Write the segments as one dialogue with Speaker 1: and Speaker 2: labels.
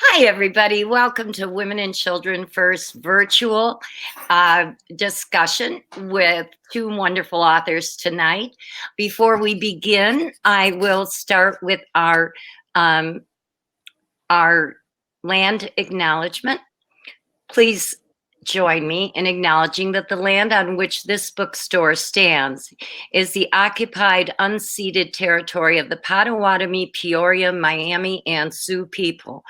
Speaker 1: Hi, everybody. Welcome to Women and Children First virtual discussion with two wonderful authors tonight. Before we begin, I will start with our land acknowledgement. Please join me in acknowledging that the land on which this bookstore stands is the occupied, unceded territory of the Potawatomi, Peoria, Miami, and Sioux people.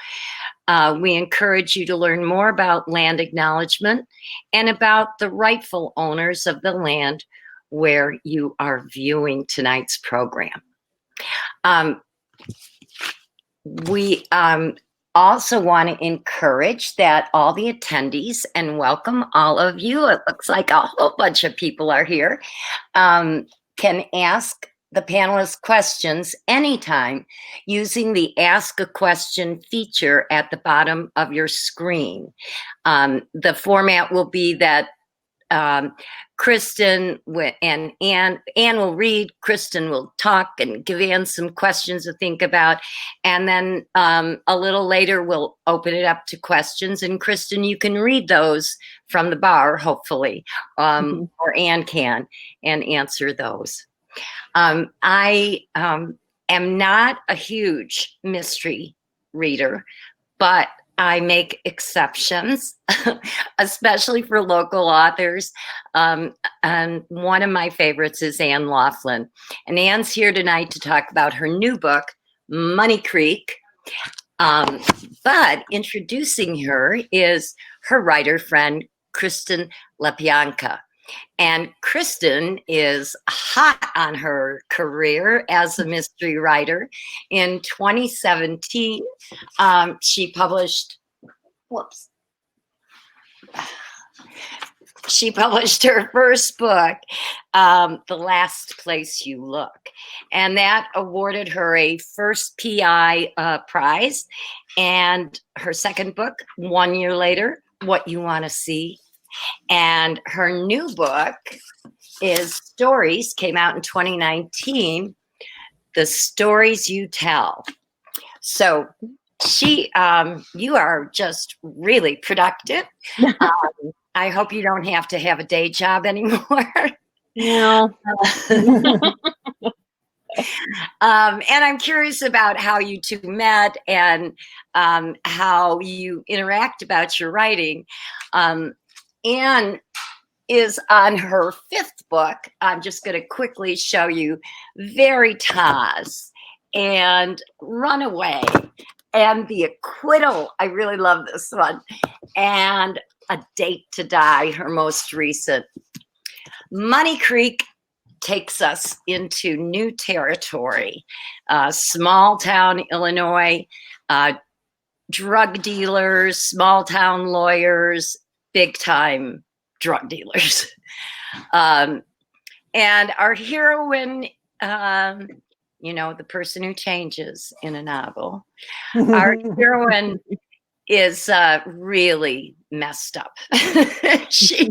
Speaker 1: We encourage you to learn more about land acknowledgement and about the rightful owners of the land where you are viewing tonight's program. We also want to encourage that all the attendees, and welcome all of you, it looks like a whole bunch of people are here, can ask the panelist questions anytime using the Ask a Question feature at the bottom of your screen. The format will be that Kristen and Ann will read, Kristen will talk and give Ann some questions to think about, and then a little later we'll open it up to questions, and Kristen, you can read those from the bar, hopefully, or Ann can, and answer those. I am not a huge mystery reader, but I make exceptions, especially for local authors. And one of my favorites is Ann Laughlin. And Ann's here tonight to talk about her new book, Money Creek. But introducing her is her writer friend, Kristen LaBianca. And Kristen is hot on her career as a mystery writer. In 2017, she published her first book, The Last Place You Look. And that awarded her a first PI prize. And her second book, 1 year later, What You Want to See. And her new book is Stories, came out in 2019, The Stories You Tell. So you are just really productive. I hope you don't have to have a day job anymore.
Speaker 2: No.
Speaker 1: And I'm curious about how you two met and how you interact about your writing. Anne is on her fifth book. I'm just going to quickly show you Veritas and Runaway and The Acquittal. I really love this one. And A Date to Die, her most recent. Money Creek takes us into new territory. Small town Illinois, drug dealers, small town lawyers, big time drug dealers. And our heroine, the person who changes in a novel, our heroine is really messed up. She's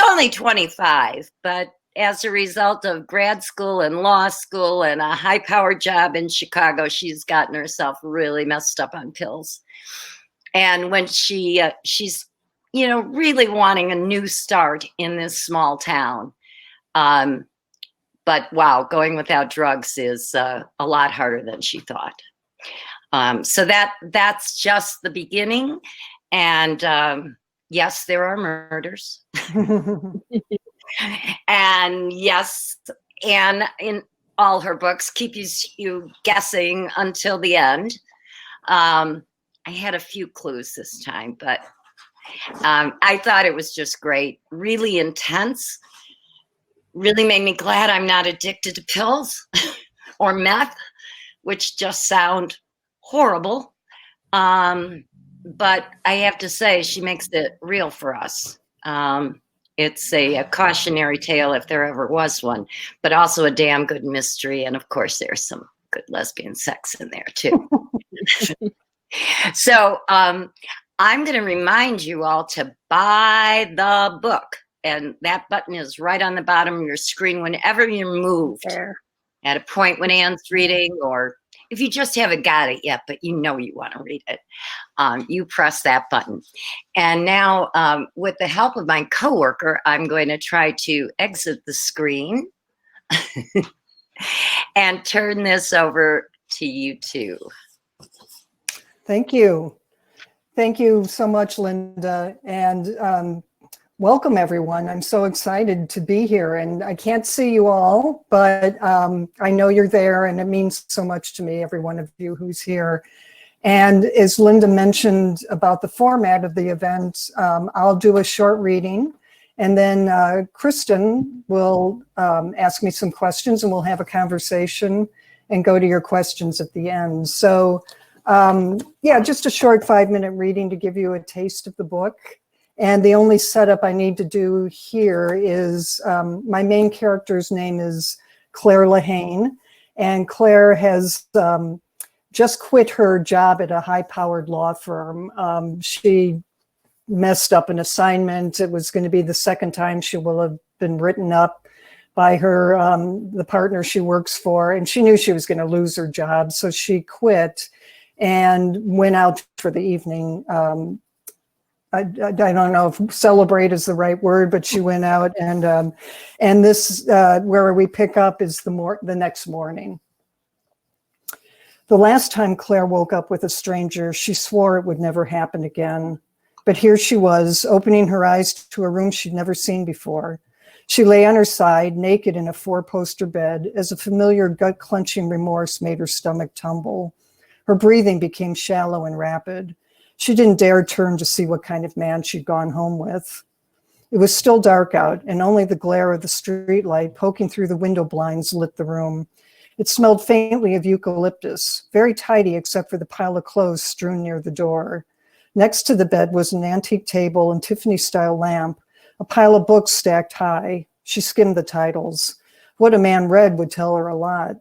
Speaker 1: only 25, but as a result of grad school and law school and a high-powered job in Chicago, she's gotten herself really messed up on pills. And when she's, really wanting a new start in this small town. But wow, going without drugs is a lot harder than she thought. So that's just the beginning. And yes, there are murders. And yes, Anne, in all her books, keeps you guessing until the end. I had a few clues this time, but I thought it was just great. Really intense. Really made me glad I'm not addicted to pills or meth, which just sound horrible. But I have to say, she makes it real for us. It's a cautionary tale if there ever was one, but also a damn good mystery. And of course, there's some good lesbian sex in there too. So I'm going to remind you all to buy the book. And that button is right on the bottom of your screen whenever you're moved.
Speaker 2: There.
Speaker 1: At a point when Anne's reading or if you just haven't got it yet, but you know you want to read it, you press that button. And now, with the help of my coworker, I'm going to try to exit the screen and turn this over to you two.
Speaker 2: Thank you. Thank you so much, Linda. And welcome, everyone. I'm so excited to be here. And I can't see you all, but I know you're there, and it means so much to me, every one of you who's here. And as Linda mentioned about the format of the event, I'll do a short reading, and then Kristen will ask me some questions, and we'll have a conversation and go to your questions at the end. So yeah, just a short 5-minute reading to give you a taste of the book. And the only setup I need to do here is my main character's name is Claire Lahane, and Claire has just quit her job at a high-powered law firm. She messed up an assignment. It was going to be the second time she will have been written up by her, the partner she works for, and she knew she was going to lose her job, so she quit and went out for the evening. I don't know if celebrate is the right word, but she went out, and this where we pick up is the next morning. The last time Claire woke up with a stranger, she swore it would never happen again. But here she was, opening her eyes to a room she'd never seen before. She lay on her side, naked in a 4-poster bed, as a familiar gut-clenching remorse made her stomach tumble. Her breathing became shallow and rapid. She didn't dare turn to see what kind of man she'd gone home with. It was still dark out, and only the glare of the streetlight poking through the window blinds lit the room. It smelled faintly of eucalyptus, very tidy except for the pile of clothes strewn near the door. Next to the bed was an antique table and Tiffany-style lamp, a pile of books stacked high. She skimmed the titles. What a man read would tell her a lot.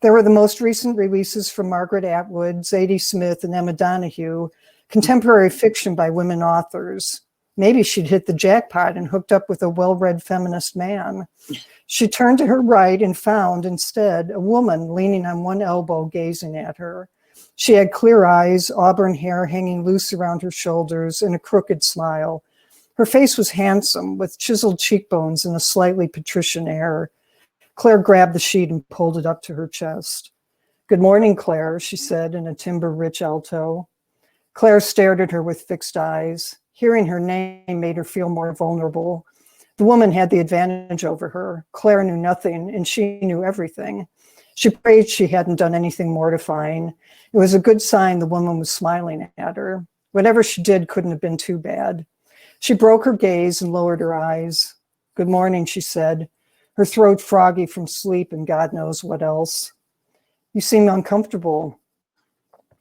Speaker 2: There were the most recent releases from Margaret Atwood, Zadie Smith, and Emma Donoghue, contemporary fiction by women authors. Maybe she'd hit the jackpot and hooked up with a well-read feminist man. She turned to her right and found, instead, a woman leaning on one elbow, gazing at her. She had clear eyes, auburn hair hanging loose around her shoulders, and a crooked smile. Her face was handsome, with chiseled cheekbones and a slightly patrician air. Claire grabbed the sheet and pulled it up to her chest. "Good morning, Claire," she said in a timbre-rich alto. Claire stared at her with fixed eyes. Hearing her name made her feel more vulnerable. The woman had the advantage over her. Claire knew nothing, and she knew everything. She prayed she hadn't done anything mortifying. It was a good sign the woman was smiling at her. Whatever she did couldn't have been too bad. She broke her gaze and lowered her eyes. "Good morning," she said, her throat froggy from sleep and God knows what else. "You seem uncomfortable."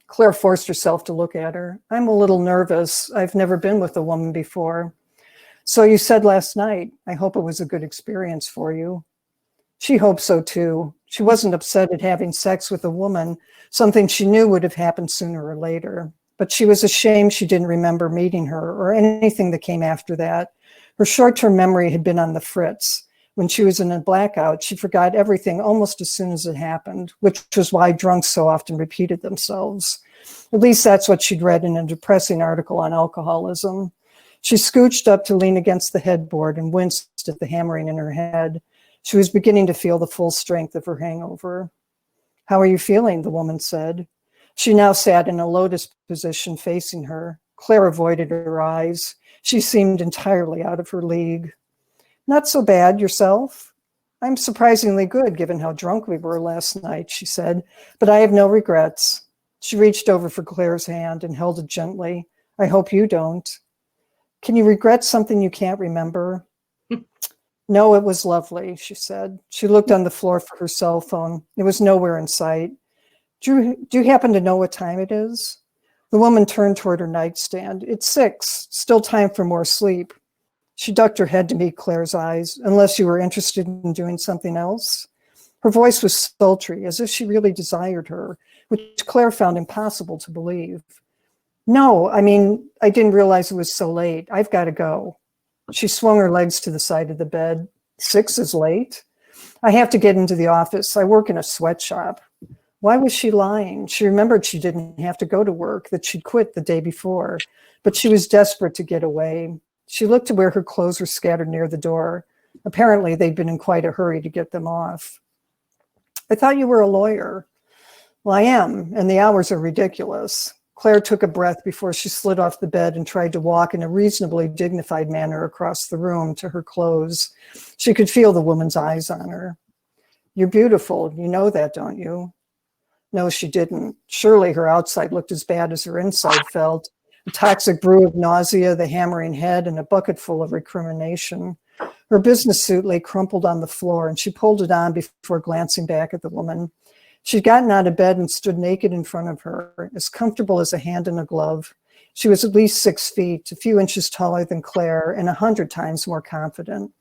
Speaker 2: Claire forced herself to look at her. "I'm a little nervous. I've never been with a woman before." "So you said last night. I hope it was a good experience for you." She hoped so too. She wasn't upset at having sex with a woman, something she knew would have happened sooner or later. But she was ashamed she didn't remember meeting her or anything that came after that. Her short-term memory had been on the fritz. When she was in a blackout, she forgot everything almost as soon as it happened, which was why drunks so often repeated themselves. At least that's what she'd read in a depressing article on alcoholism. She scooched up to lean against the headboard and winced at the hammering in her head. She was beginning to feel the full strength of her hangover. "How are you feeling?" the woman said. She now sat in a lotus position facing her. Claire avoided her eyes. She seemed entirely out of her league. "Not so bad. Yourself?" "I'm surprisingly good, given how drunk we were last night," she said, "but I have no regrets." She reached over for Claire's hand and held it gently. "I hope you don't." "Can you regret something you can't remember?" "No, it was lovely," she said. She looked on the floor for her cell phone. It was nowhere in sight. Do you happen to know what time it is?" The woman turned toward her nightstand. "It's 6, still time for more sleep." She ducked her head to meet Claire's eyes. "Unless you were interested in doing something else?" Her voice was sultry, as if she really desired her, which Claire found impossible to believe. "No, I mean, I didn't realize it was so late. I've got to go." She swung her legs to the side of the bed. 6 is late. "I have to get into the office. I work in a sweatshop." Why was she lying? She remembered she didn't have to go to work, that she'd quit the day before, but she was desperate to get away. She looked to where her clothes were scattered near the door. Apparently, they'd been in quite a hurry to get them off. I thought you were a lawyer. Well, I am, and the hours are ridiculous. Claire took a breath before she slid off the bed and tried to walk in a reasonably dignified manner across the room to her clothes. She could feel the woman's eyes on her. You're beautiful. You know that, don't you? No, she didn't. Surely her outside looked as bad as her inside felt. A toxic brew of nausea, the hammering head, and a bucket full of recrimination. Her business suit lay crumpled on the floor, and she pulled it on before glancing back at the woman. She'd gotten out of bed and stood naked in front of her, as comfortable as a hand in a glove. She was at least 6 feet, a few inches taller than Claire, and 100 times more confident.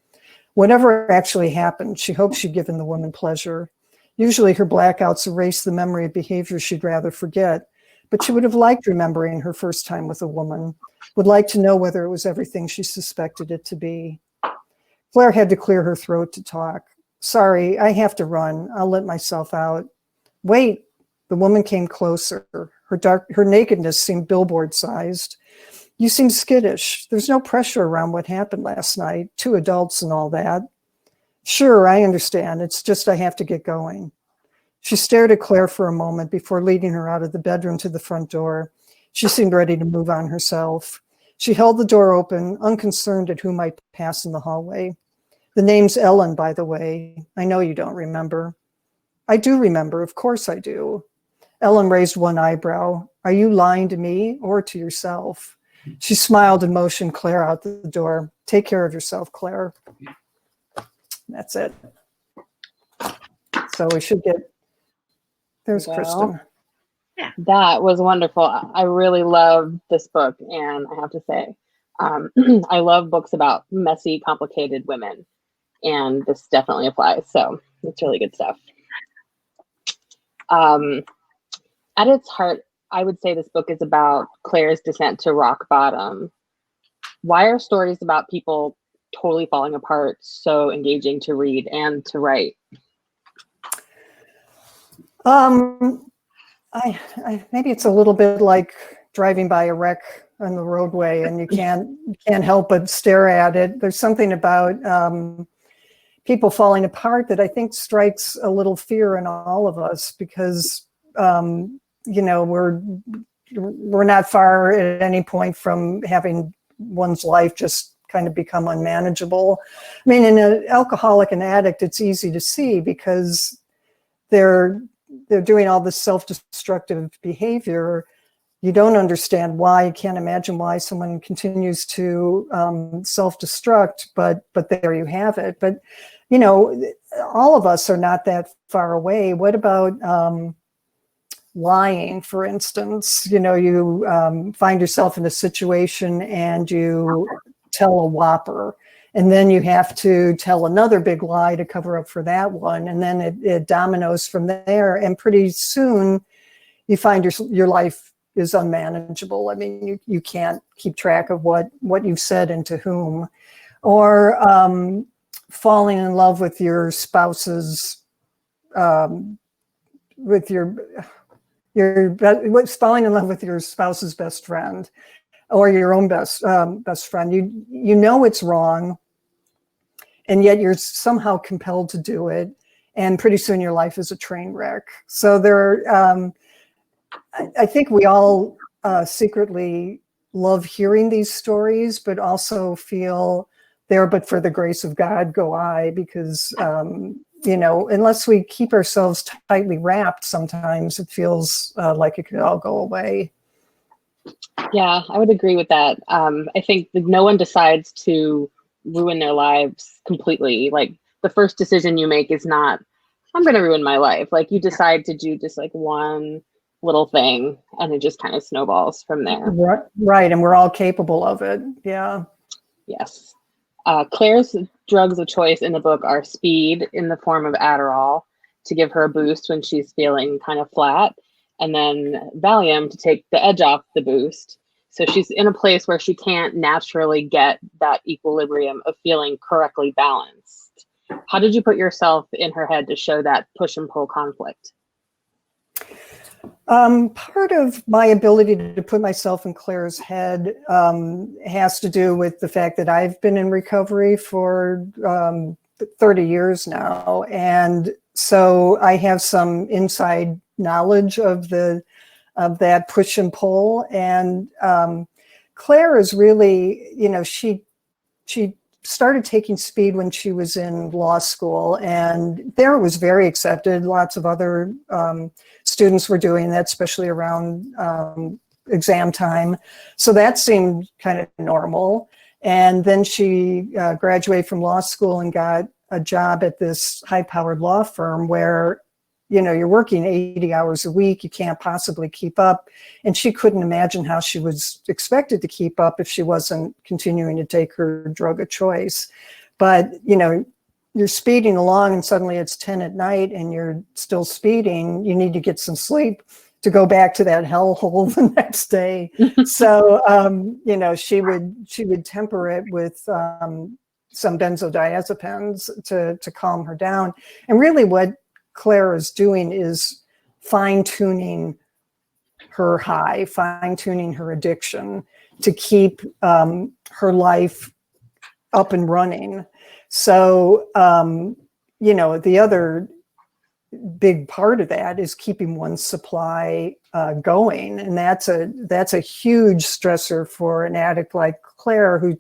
Speaker 2: Whatever actually happened, she hoped she'd given the woman pleasure. Usually her blackouts erased the memory of behavior she'd rather forget, but she would have liked remembering her first time with a woman, would like to know whether it was everything she suspected it to be. Claire had to clear her throat to talk. Sorry, I have to run. I'll let myself out. Wait, the woman came closer. Her nakedness seemed billboard-sized. You seem skittish. There's no pressure around what happened last night, 2 adults and all that. Sure, I understand. It's just I have to get going. She stared at Claire for a moment before leading her out of the bedroom to the front door. She seemed ready to move on herself. She held the door open, unconcerned at who might pass in the hallway. The name's Ellen, by the way. I know you don't remember. I do remember. Of course I do. Ellen raised one eyebrow. Are you lying to me or to yourself? She smiled and motioned Claire out the door. Take care of yourself, Claire. That's it. So we should get, there's Kristen.
Speaker 3: That was wonderful. I really love this book, and I have to say, I love books about messy, complicated women, and this definitely applies. So it's really good stuff. At its heart, I would say this book is about Claire's descent to rock bottom. Why are stories about people totally falling apart so engaging to read and to write?
Speaker 2: Maybe it's a little bit like driving by a wreck on the roadway and you can't help but stare at it. There's something about people falling apart that I think strikes a little fear in all of us because you know, we're not far at any point from having one's life just kind of become unmanageable. I mean, in an alcoholic and addict, it's easy to see because they're doing all this self-destructive behavior. You don't understand why. You can't imagine why someone continues to self-destruct, but there you have it. But, you know, all of us are not that far away. What about lying, for instance? You know, you find yourself in a situation and you tell a whopper, and then you have to tell another big lie to cover up for that one, and then it dominoes from there, and pretty soon you find your life is unmanageable. I mean, you can't keep track of what you've said and to whom. Or falling in love with your spouse's falling in love with your spouse's best friend or your own best friend. You know it's wrong, and yet you're somehow compelled to do it, and pretty soon your life is a train wreck. So I think we all secretly love hearing these stories, but also feel there, but for the grace of God go I, because you know, unless we keep ourselves tightly wrapped, sometimes it feels like it could all go away.
Speaker 3: Yeah, I would agree with that. I think that no one decides to ruin their lives completely. Like, the first decision you make is not, I'm going to ruin my life. Like, you decide to do just like one little thing, and it just kind of snowballs from there.
Speaker 2: Right, and we're all capable of it. Yeah.
Speaker 3: Yes. Claire's drugs of choice in the book are speed in the form of Adderall to give her a boost when she's feeling kind of flat, and then Valium to take the edge off the boost. So she's in a place where she can't naturally get that equilibrium of feeling correctly balanced. How did you put yourself in her head to show that push and pull conflict?
Speaker 2: Part of my ability to put myself in Claire's head has to do with the fact that I've been in recovery for 30 years now. And so I have some inside knowledge of that push and pull. And Claire is really, she started taking speed when she was in law school, and there it was very accepted. Lots of other students were doing that, especially around exam time. So that seemed kind of normal. And then she graduated from law school and got a job at this high-powered law firm where, you're working 80 hours a week. You can't possibly keep up. And she couldn't imagine how she was expected to keep up if she wasn't continuing to take her drug of choice. But, you're speeding along and suddenly it's 10 at night and you're still speeding. You need to get some sleep to go back to that hellhole the next day. So, she would temper it with some benzodiazepines to calm her down. And really what Claire is doing is fine-tuning her high, fine-tuning her addiction to keep her life up and running. So, the other big part of that is keeping one's supply going. And that's a huge stressor for an addict like Claire who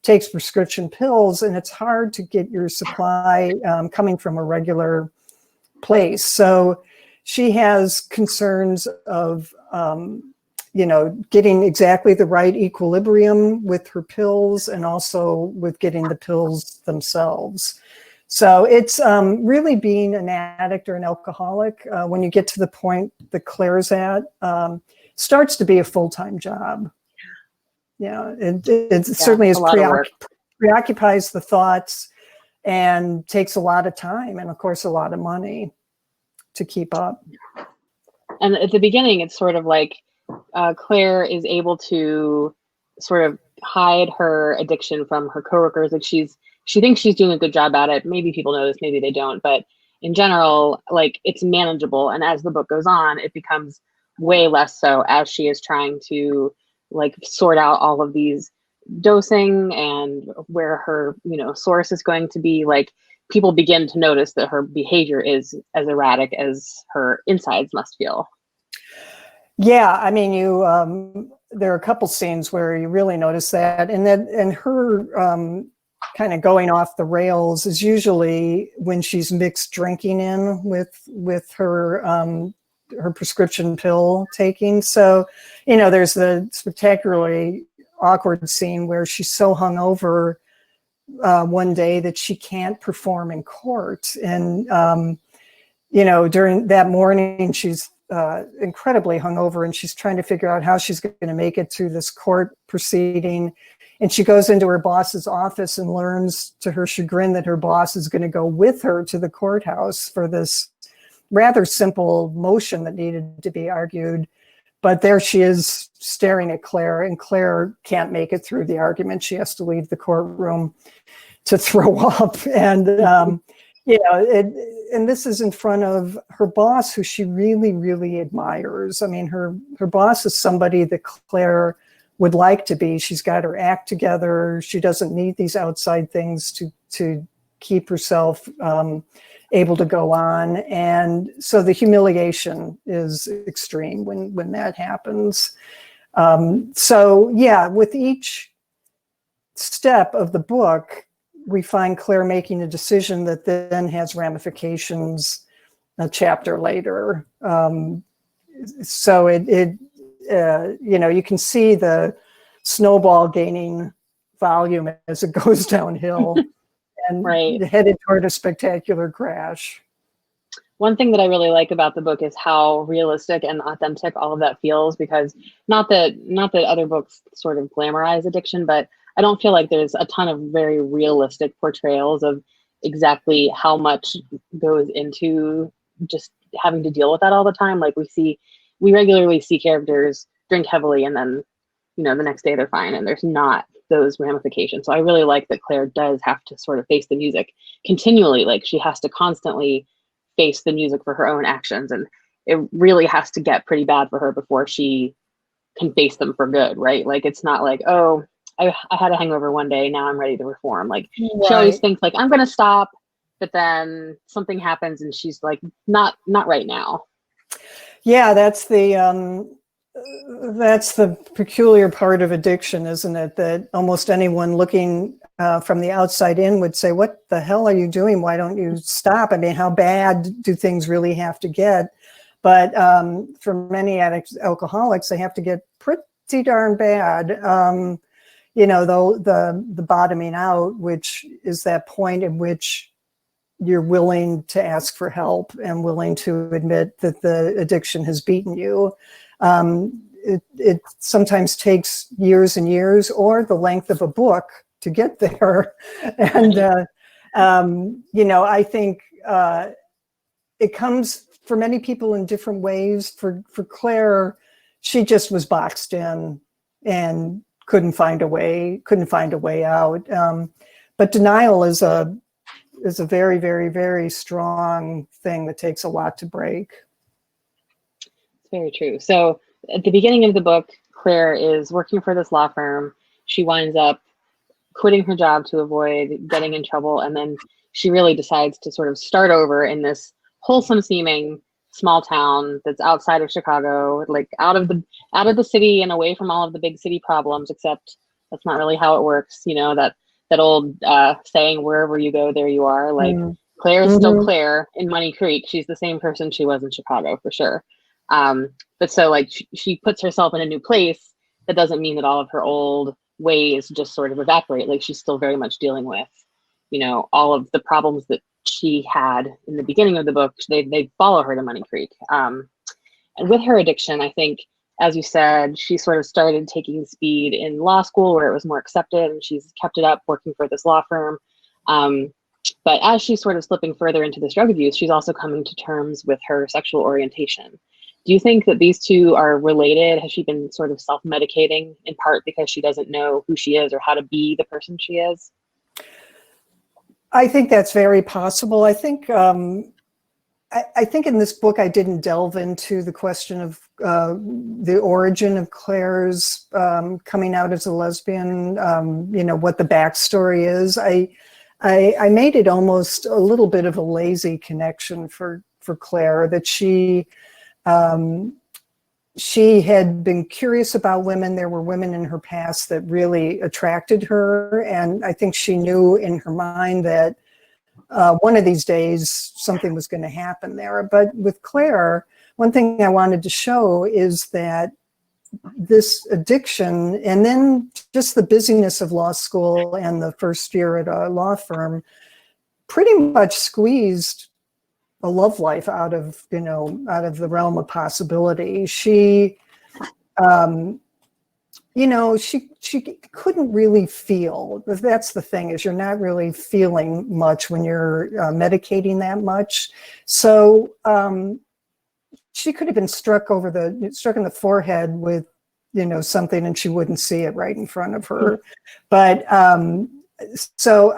Speaker 2: takes prescription pills, and it's hard to get your supply coming from a regular place. So she has concerns of, getting exactly the right equilibrium with her pills and also with getting the pills themselves. So it's really being an addict or an alcoholic when you get to the point that Claire's at, starts to be a full-time job. It certainly is preoccupies the thoughts and takes a lot of time and, of course, a lot of money to keep up.
Speaker 3: And at the beginning, it's sort of like Claire is able to sort of hide her addiction from her coworkers. Like she thinks she's doing a good job at it. Maybe people know this, maybe they don't. But in general, like, it's manageable. And as the book goes on, it becomes way less so as she is trying to like sort out all of these dosing and where her source is going to be. Like, people begin to notice that her behavior is as erratic as her insides must feel.
Speaker 2: Yeah, I mean, there are a couple scenes where you really notice that, and her kind of going off the rails is usually when she's mixed drinking in with her prescription pill taking. So, there's the spectacularly awkward scene where she's so hungover one day that she can't perform in court. And, during that morning, she's incredibly hungover and she's trying to figure out how she's going to make it through this court proceeding. And she goes into her boss's office and learns to her chagrin that her boss is going to go with her to the courthouse for this rather simple motion that needed to be argued. But there she is staring at Claire, and Claire can't make it through the argument. She has to leave the courtroom to throw up. And, and this is in front of her boss, who she really, really admires. I mean, her boss is somebody that Claire would like to be. She's got her act together. She doesn't need these outside things to keep herself able to go on. And so the humiliation is extreme when that happens. With each step of the book, we find Claire making a decision that then has ramifications a chapter later. You can see the snowball gaining volume as it goes downhill and headed toward a spectacular crash.
Speaker 3: One thing that I really like about the book is how realistic and authentic all of that feels, because not that other books sort of glamorize addiction, but I don't feel like there's a ton of very realistic portrayals of exactly how much goes into just having to deal with that all the time. Like, we regularly see characters drink heavily and then, the next day they're fine, and there's not those ramifications. So I really like that Claire does have to sort of face the music continually. Like, she has to constantly face the music for her own actions. And it really has to get pretty bad for her before she can face them for good, right? Like, it's not like, oh, I had a hangover one day, now I'm ready to reform. Like, she always thinks like, I'm gonna stop, but then something happens and she's like, not right now.
Speaker 2: Yeah, that's the peculiar part of addiction, isn't it? That almost anyone looking from the outside in would say, what the hell are you doing? Why don't you stop? I mean, how bad do things really have to get? But for many addicts, alcoholics, they have to get pretty darn bad. You know, the bottoming out, which is that point in which you're willing to ask for help and willing to admit that the addiction has beaten you. It sometimes takes years and years, or the length of a book to get there. And, you know, I think it comes for many people in different ways. For Claire, she just was boxed in and couldn't find a way out. But denial is a very, very, very strong thing that takes a lot to break.
Speaker 3: It's very true. So at the beginning of the book, Claire is working for this law firm. She winds up quitting her job to avoid getting in trouble. And then she really decides to sort of start over in this wholesome seeming small town that's outside of Chicago, like out of the city and away from all of the big city problems, except that's not really how it works. You know, that old saying, wherever you go, there you are. Like, Claire is still Claire in Money Creek. She's the same person she was in Chicago for sure. But so like she puts herself in a new place. That doesn't mean that all of her old ways just sort of evaporate. Like, she's still very much dealing with, you know, all of the problems that she had in the beginning of the book. They follow her to Money Creek. And with her addiction, I think, as you said, she sort of started taking speed in law school where it was more accepted, and she's kept it up working for this law firm. But as she's sort of slipping further into this drug abuse, she's also coming to terms with her sexual orientation. Do you think that these two are related? Has she been sort of self-medicating in part because she doesn't know who she is or how to be the person she is?
Speaker 2: I think that's very possible. I think I think in this book I didn't delve into the question of the origin of Claire's coming out as a lesbian. You know, what the backstory is. I made it almost a little bit of a lazy connection for Claire, that she had been curious about women. There were women in her past that really attracted her. And I think she knew in her mind that one of these days something was going to happen there. But with Claire, one thing I wanted to show is that this addiction, and then just the busyness of law school and the first year at a law firm, pretty much squeezed a love life out of the realm of possibility. She, you know, she couldn't really feel. That's the thing, is you're not really feeling much when you're medicating that much. So she could have been struck in the forehead with, you know, something, and she wouldn't see it right in front of her. But so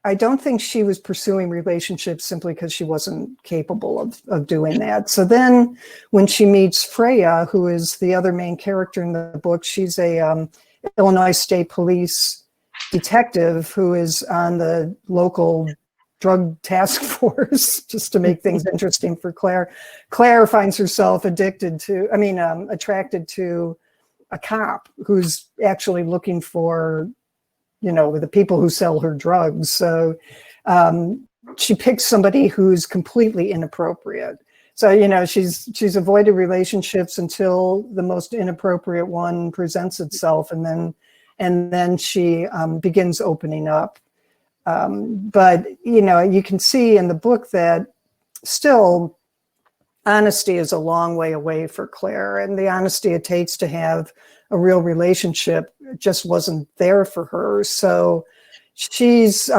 Speaker 2: I don't think she was pursuing relationships simply because she wasn't capable of doing that. So then when she meets Freya, who is the other main character in the book, she's a Illinois State Police detective who is on the local drug task force, just to make things interesting for Claire. Claire finds herself attracted to a cop who's actually looking for, you know, the people who sell her drugs. So she picks somebody who's completely inappropriate. So, you know, she's avoided relationships until the most inappropriate one presents itself, and then she begins opening up. But, you know, you can see in the book that still honesty is a long way away for Claire, and the honesty it takes to have a real relationship just wasn't there for her. So she's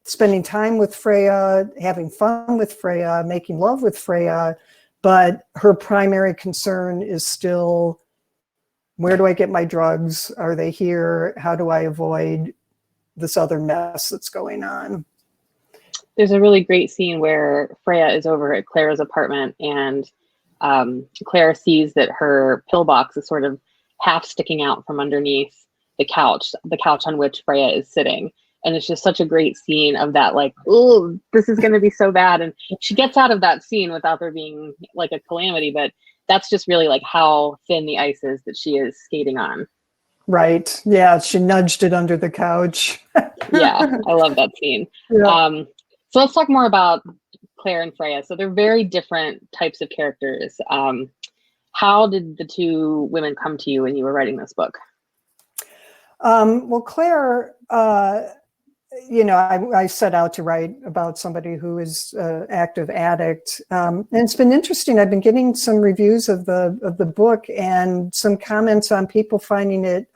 Speaker 2: spending time with Freya, having fun with Freya, making love with Freya, but her primary concern is still, where do I get my drugs? Are they here? How do I avoid this other mess that's going on?
Speaker 3: there's a really great scene where Freya is over at Claire's apartment, and Claire sees that her pillbox is sort of half sticking out from underneath the couch on which Freya is sitting. And it's just such a great scene of that, like, oh, this is going to be so bad. And she gets out of that scene without there being like a calamity, but that's just really like how thin the ice is that she is skating on.
Speaker 2: Right. Yeah. She nudged it under the couch.
Speaker 3: Yeah. I love that scene.
Speaker 2: Yeah.
Speaker 3: So let's talk more about Claire and Freya. So they're very different types of characters. How did the two women come to you when you were writing this book?
Speaker 2: Well, Claire, I set out to write about somebody who is an active addict. And it's been interesting. I've been getting some reviews of the book and some comments on people finding it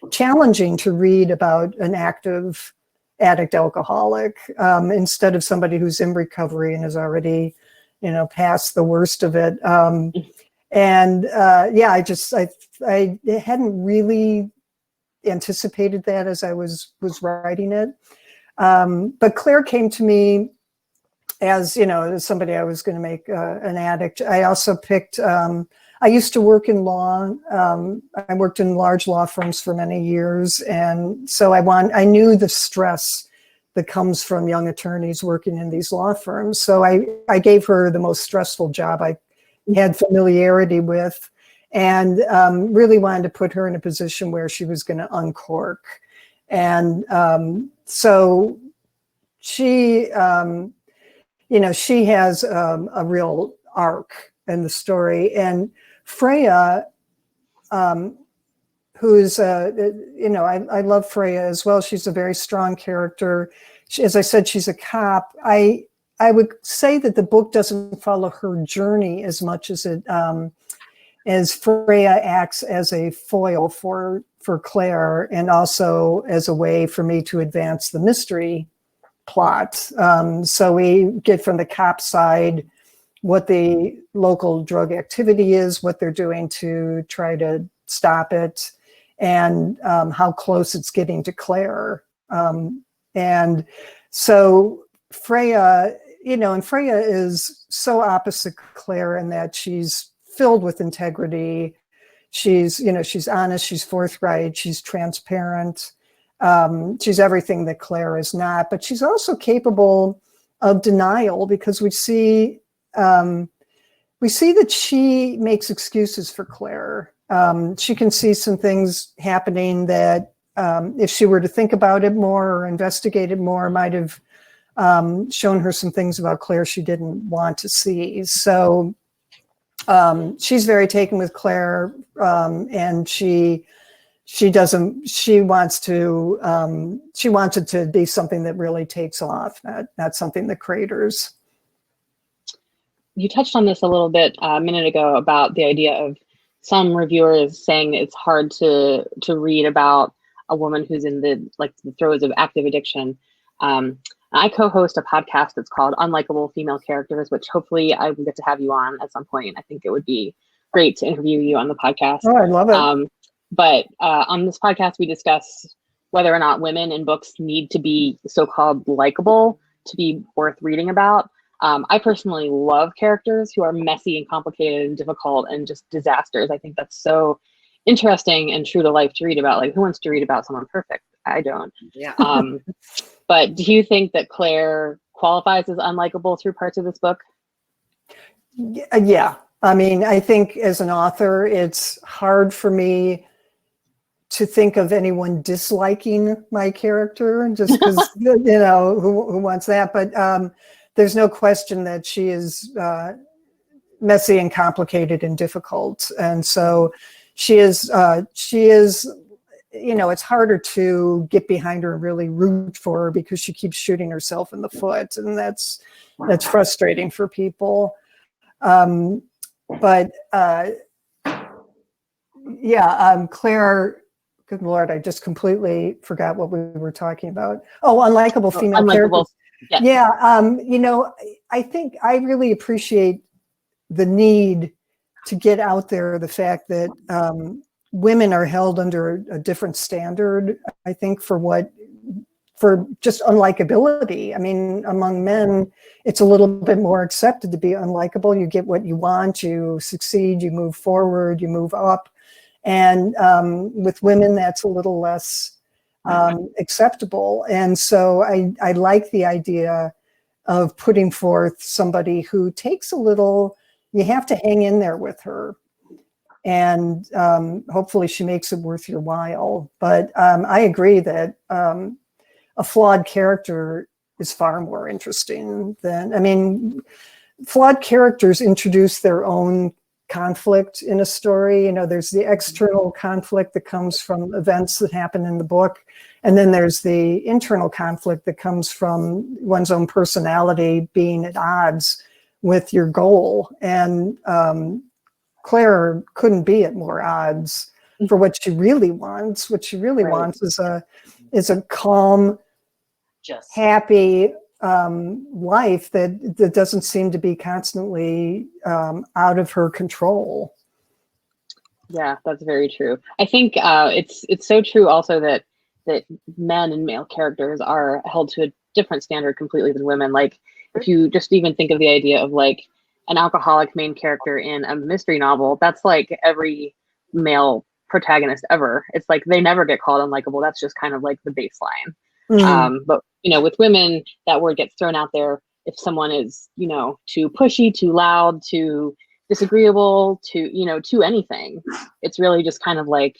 Speaker 2: challenging to read about an active addict alcoholic instead of somebody who's in recovery and is already, past the worst of it. I hadn't really anticipated that as I was writing it. But Claire came to me as somebody I was going to make an addict. I also picked, I used to work in law. I worked in large law firms for many years. And so I knew the stress that comes from young attorneys working in these law firms. So I gave her the most stressful job I had familiarity with, and really wanted to put her in a position where she was going to uncork. And so she, she has a real arc in the story. And Freya, who's, I love Freya as well. She's a very strong character. As I said, she's a cop. I would say that the book doesn't follow her journey as much as it, as Freya acts as a foil for Claire, and also as a way for me to advance the mystery plot. So we get from the cop side what the local drug activity is, what they're doing to try to stop it, and how close it's getting to Claire. And so Freya, and Freya is so opposite Claire in that she's filled with integrity. She's honest, she's forthright, she's transparent. She's everything that Claire is not, but she's also capable of denial, because we see that she makes excuses for Claire. She can see some things happening that if she were to think about it more or investigate it more, might have shown her some things about Claire she didn't want to see. So she's very taken with Claire, and she wants it to be something that really takes off, not something that craters.
Speaker 3: You touched on this a little bit a minute ago about the idea of some reviewers saying that it's hard to read about a woman who's in the throes of active addiction. I co-host a podcast that's called Unlikable Female Characters, which hopefully I will get to have you on at some point. I think it would be great to interview you on the podcast.
Speaker 2: Oh, I love it.
Speaker 3: But on this podcast, we discuss whether or not women in books need to be so-called likable to be worth reading about. I personally love characters who are messy and complicated and difficult and just disasters. I think that's so interesting and true to life to read about. Like, who wants to read about someone perfect? I don't.
Speaker 1: Yeah.
Speaker 3: But do you think that Claire qualifies as unlikable through parts of this book?
Speaker 2: Yeah. I mean, I think as an author, it's hard for me to think of anyone disliking my character just because, who wants that? But there's no question that she is messy and complicated and difficult. And so she is, it's harder to get behind her and really root for her because she keeps shooting herself in the foot. And that's frustrating for people. Claire, good Lord, I just completely forgot what we were talking about. Oh, unlikable female characters.
Speaker 3: Yes.
Speaker 2: Yeah. I think I really appreciate the need to get out there the fact that women are held under a different standard, I think, for for just unlikability. I mean, among men, it's a little bit more accepted to be unlikable. You get what you want, you succeed, you move forward, you move up. And with women, that's a little less acceptable. And so I like the idea of putting forth somebody who takes a little, you have to hang in there with her. And hopefully she makes it worth your while. But I agree that a flawed character is far more interesting than, I mean, flawed characters introduce their own conflict in a story. You know, there's the external conflict that comes from events that happen in the book. And then there's the internal conflict that comes from one's own personality being at odds with your goal. And Claire couldn't be at more odds for what she really wants. What she really wants is a calm, happy life that doesn't seem to be constantly out of her control.
Speaker 3: Yeah, that's very true. I think it's so true also that men and male characters are held to a different standard completely than women. Like if you just even think of the idea of like an alcoholic main character in a mystery novel, that's like every male protagonist ever. It's like they never get called unlikable. That's just kind of like the baseline. But you know, with women, that word gets thrown out there if someone is, you know, too pushy, too loud, too disagreeable, to anything. It's really just kind of like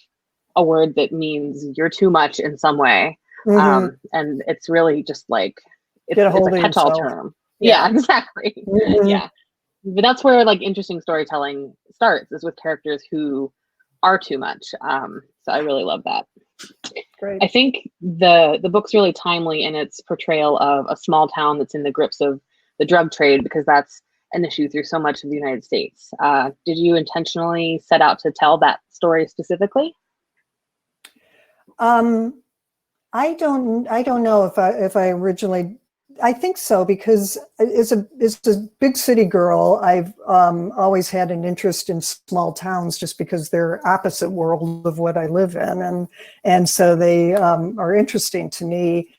Speaker 3: a word that means you're too much in some way. And it's really just like it's a catch-all term. Yeah, exactly. Yeah. But that's where like interesting storytelling starts, is with characters who are too much. So I really love that.
Speaker 2: Great.
Speaker 3: I think the book's really timely in its portrayal of a small town that's in the grips of the drug trade, because that's an issue through so much of the United States. Did you intentionally set out to tell that story specifically?
Speaker 2: I don't know if I originally. I think so, because as a big city girl, I've always had an interest in small towns, just because they're opposite world of what I live in, and so they are interesting to me.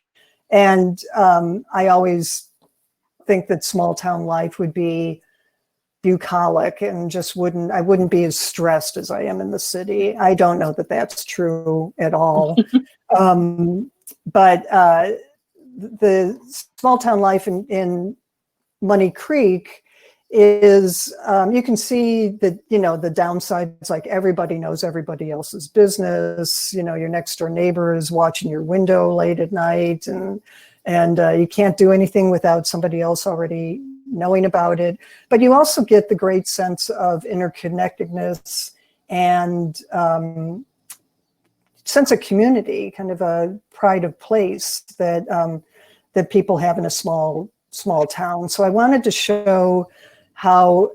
Speaker 2: And I always think that small town life would be bucolic and I wouldn't be as stressed as I am in the city. I don't know that that's true at all. But the small town life in Money Creek is, you can see that, you know, the downsides, like everybody knows everybody else's business. You know, your next door neighbor is watching your window late at night, and you can't do anything without somebody else already knowing about it. But you also get the great sense of interconnectedness and sense of community, kind of a pride of place that that people have in a small town. So I wanted to show how,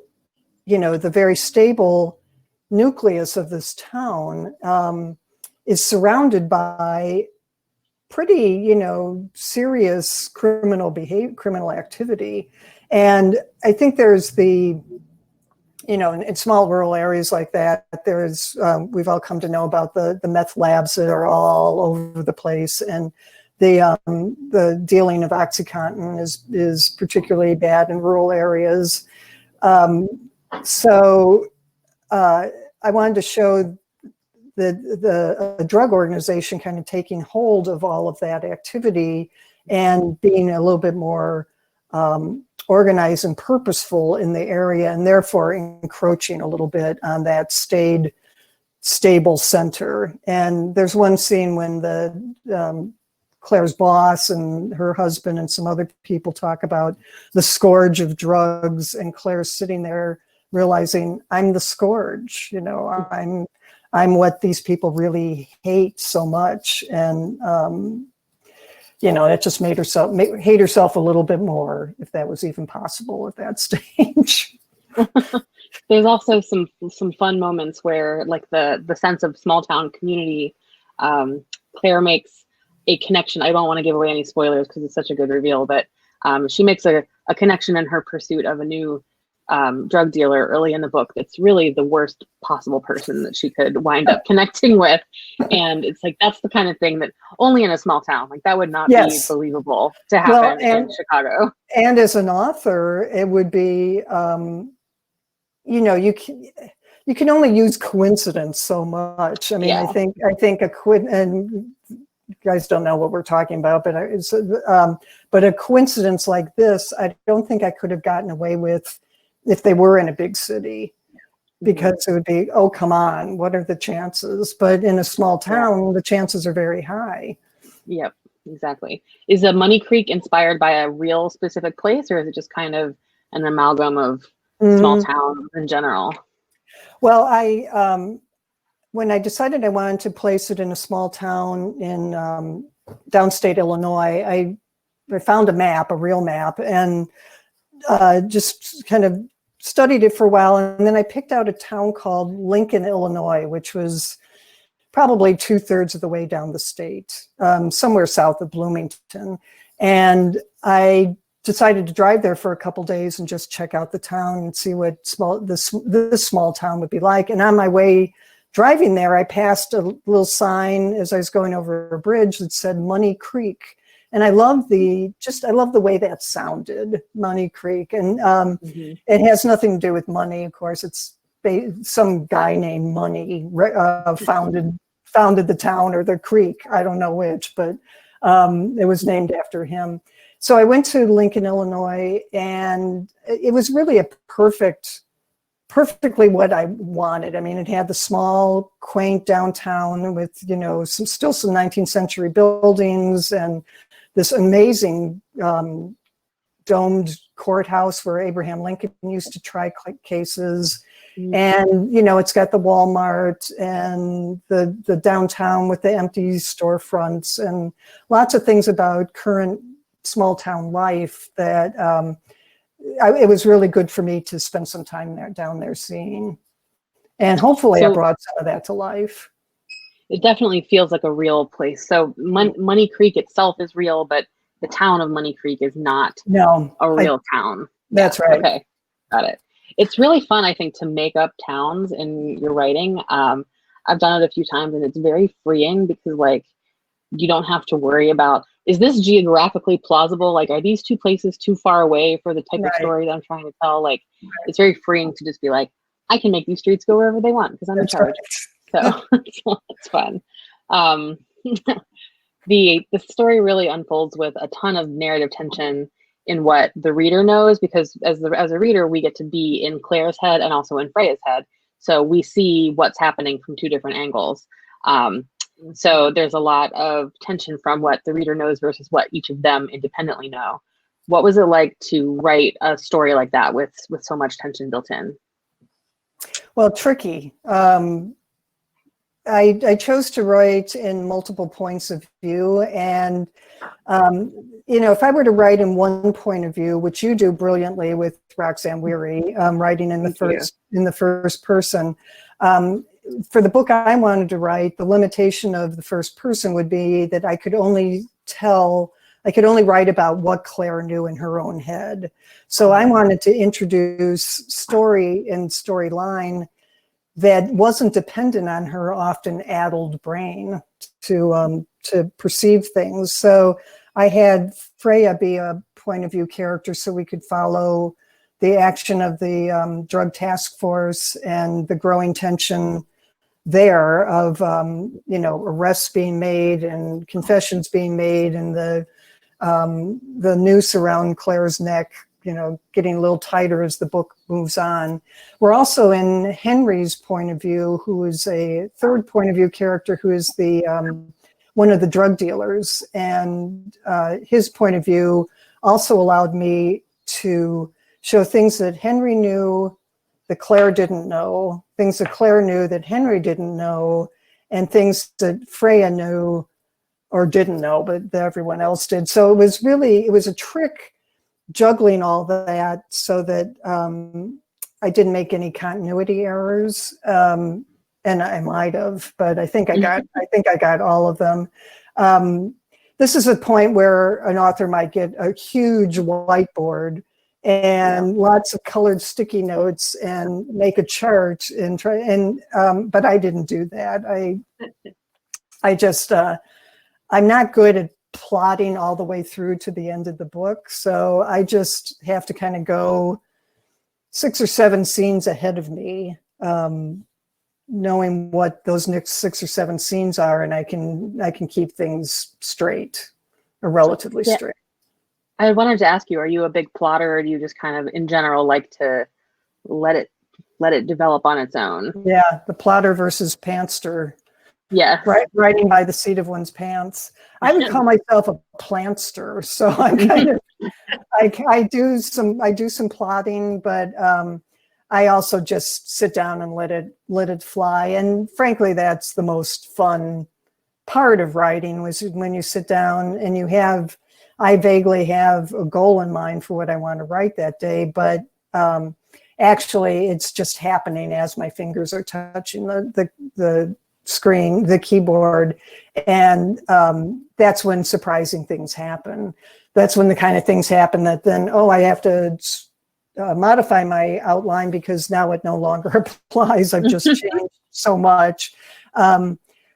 Speaker 2: you know, the very stable nucleus of this town is surrounded by pretty, you know, serious criminal activity. And I think there's the, you know, in small rural areas like that, there's, we've all come to know about the meth labs that are all over the place. And the dealing of OxyContin is particularly bad in rural areas. So I wanted to show the drug organization kind of taking hold of all of that activity and being a little bit more organized and purposeful in the area, and therefore encroaching a little bit on that stable center. And there's one scene when the Claire's boss and her husband and some other people talk about the scourge of drugs, and Claire's sitting there realizing, I'm the scourge, you know, I'm what these people really hate so much. And you know, it just made hate herself a little bit more, if that was even possible at that stage.
Speaker 3: There's also some fun moments where, like, the sense of small town community, Claire makes a connection. I don't want to give away any spoilers because it's such a good reveal, but she makes a connection in her pursuit of a new drug dealer early in the book that's really the worst possible person that she could wind up connecting with. And it's like, that's the kind of thing that only in a small town, like that would not be believable to happen in Chicago.
Speaker 2: And as an author, it would be, you know, you can only use coincidence so much. I mean, I think and you guys don't know what we're talking about, but a coincidence like this, I don't think I could have gotten away with if they were in a big city, because it would be, oh, come on, what are the chances? But in a small town, the chances are very high.
Speaker 3: Yep, exactly. Is Money Creek inspired by a real specific place, or is it just kind of an amalgam of small towns in general?
Speaker 2: Well, when I decided I wanted to place it in a small town in downstate Illinois, I found a real map, and just kind of studied it for a while. And then I picked out a town called Lincoln, Illinois, which was probably 2/3 of the way down the state, somewhere south of Bloomington. And I decided to drive there for a couple days and just check out the town and see what this small town would be like. And on my way driving there, I passed a little sign as I was going over a bridge that said Money Creek. And I love the way that sounded, Money Creek. And it has nothing to do with money, of course. It's some guy named Money founded the town or the creek. I don't know which, but it was named after him. So I went to Lincoln, Illinois, and it was really a perfectly what I wanted. I mean, it had the small, quaint downtown with, you know, some 19th century buildings, and this amazing domed courthouse where Abraham Lincoln used to try cases. And, you know, it's got the Walmart and the downtown with the empty storefronts and lots of things about current small town life that it was really good for me to spend some time down there seeing. And hopefully I brought some of that to life.
Speaker 3: It definitely feels like a real place. So Money Creek itself is real, but the town of Money Creek is not a real town.
Speaker 2: That's right.
Speaker 3: Okay, got it. It's really fun, I think, to make up towns in your writing. I've done it a few times, and it's very freeing because, like, you don't have to worry about, is this geographically plausible? Like, are these two places too far away for the type of story that I'm trying to tell? Like, it's very freeing to just be like, I can make these streets go wherever they want because I'm in charge. So it's fun. The story really unfolds with a ton of narrative tension in what the reader knows, because as a reader, we get to be in Claire's head and also in Freya's head. So we see what's happening from two different angles. So there's a lot of tension from what the reader knows versus what each of them independently know. What was it like to write a story like that with so much tension built in?
Speaker 2: Well, tricky. I chose to write in multiple points of view, and you know, if I were to write in one point of view, which you do brilliantly with Roxanne Weary, writing in the first person, for the book I wanted to write, the limitation of the first person would be that I could only write about what Claire knew in her own head. So I wanted to introduce story and storyline that wasn't dependent on her often addled brain to perceive things. So I had Freya be a point of view character so we could follow the action of the drug task force and the growing tension there of, you know, arrests being made and confessions being made, and the noose around Claire's neck, you know, getting a little tighter as the book moves on. We're also in Henry's point of view, who is a third point of view character, who is the one of the drug dealers, and his point of view also allowed me to show things that Henry knew that Claire didn't know, things that Claire knew that Henry didn't know, and things that Freya knew or didn't know, but that everyone else did. So it was a trick juggling all that so that I didn't make any continuity errors, and I might have, but I think I got all of them. This is a point where an author might get a huge whiteboard and lots of colored sticky notes and make a chart and try and but I didn't do that. I just I'm not good at plotting all the way through to the end of the book, so I just have to kind of go 6 or 7 scenes ahead of me, knowing what those next 6 or 7 scenes are, and I can keep things straight or relatively straight.
Speaker 3: I wanted to ask you, are you a big plotter, or do you just kind of in general like to let it develop on its own?
Speaker 2: Yeah, the plotter versus pantster.
Speaker 3: Yeah.
Speaker 2: Writing by the seat of one's pants. I would call myself a plantster, so I'm kind of I do some plotting, but I also just sit down and let it fly. And frankly, that's the most fun part of writing, was when you sit down and I vaguely have a goal in mind for what I want to write that day, but actually it's just happening as my fingers are touching the screen, the keyboard, and that's when surprising things happen. That's when the kind of things happen that then, I have to modify my outline because now it no longer applies. I've just changed so much.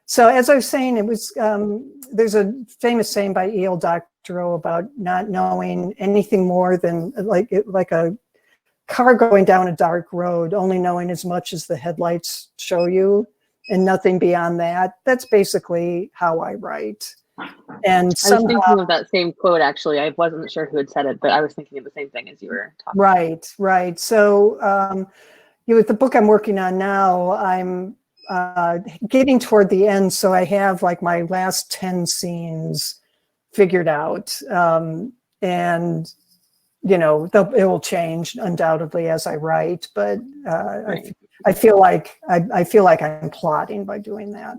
Speaker 2: So as I was saying, it was there's a famous saying by E.L. Doctorow about not knowing anything more than like a car going down a dark road, only knowing as much as the headlights show you and nothing beyond that. That's basically how I write. And
Speaker 3: I was thinking of that same quote, actually. I wasn't sure who had said it, but I was thinking of the same thing as you were talking.
Speaker 2: Right. So with the book I'm working on now, I'm getting toward the end, so I have like my last 10 scenes figured out, and it will change undoubtedly as I write, but
Speaker 3: Right.
Speaker 2: I feel like I'm plotting by doing that.